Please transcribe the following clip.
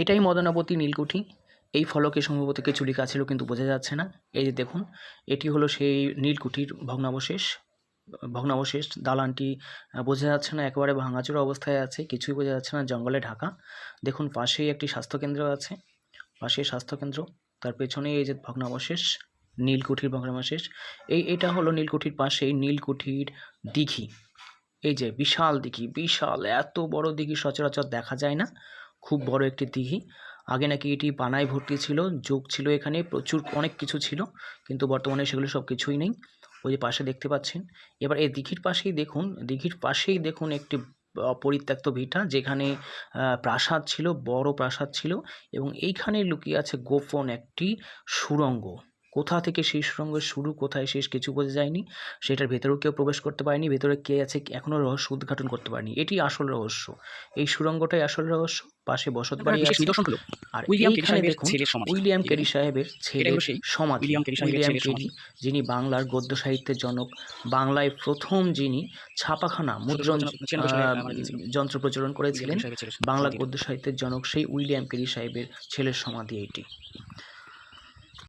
এটাই মদনাবতী নীলকুঠি। এই ফলকে সম্ভবত কিছু লেখা ছিল কিন্তু বোঝা যাচ্ছে না। এই যে দেখুন, এটি হলো সেই নীলকুঠির ভগ্নাবশেষ। দালানটি বোঝা যাচ্ছে না, একেবারে ভাঙাচোরা অবস্থায় আছে, কিছুই বোঝা যাচ্ছে না, জঙ্গলে ঢাকা। দেখুন পাশেই একটি স্বাস্থ্যকেন্দ্র আছে, পাশেই স্বাস্থ্যকেন্দ্র, তার পেছনেই এই যে ভগ্নাবশেষ, নীলকুঠির ভগ্নাবশেষ। এটা হলো নীলকুঠির পাশেই নীলকুঠির দিঘি। এই যে বিশাল দিঘি, বিশাল এত বড় দিঘি সচরাচর দেখা যায় না, খুব বড় একটি দিঘি। আগে নাকি এটি পানায় ভর্তি ছিল, যোগ ছিল এখানে, প্রচুর অনেক কিছু ছিল, কিন্তু বর্তমানে সেগুলো সব কিছুই নেই। ওই যে পাশে দেখতে পাচ্ছেন। এবার এই দিঘির পাশেই দেখুন একটি পরিত্যক্ত ভিটা, যেখানে প্রাসাদ ছিল, বড় প্রাসাদ ছিল, এবং এইখানে লুকিয়ে আছে গোপন একটি সুড়ঙ্গ। কোথা থেকে সেই সুড়ঙ্গের শুরু, কোথায় শেষ, কিছু বোঝা যায়নি। সেটার ভেতরেও কেউ প্রবেশ করতে পারেনি, ভেতরে কে আছে এখনও রহস্য উদ্ঘাটন করতে পারেনি। এটি আসল রহস্য, এই সুড়ঙ্গটাই আসল রহস্য। পাশে বসত বাড়ি আছে। আর এইখানে দেখুন উইলিয়াম কেরি সাহেবের ছেলের সমাধি। উইলিয়াম কেরি, যিনি বাংলার গদ্য সাহিত্যের জনক, বাংলায় প্রথম যিনি ছাপাখানা মুদ্রণ যন্ত্র প্রচলন করেছিলেন, বাংলা গদ্য সাহিত্যের জনক সেই উইলিয়াম কেরি সাহেবের ছেলের সমাধি এটি।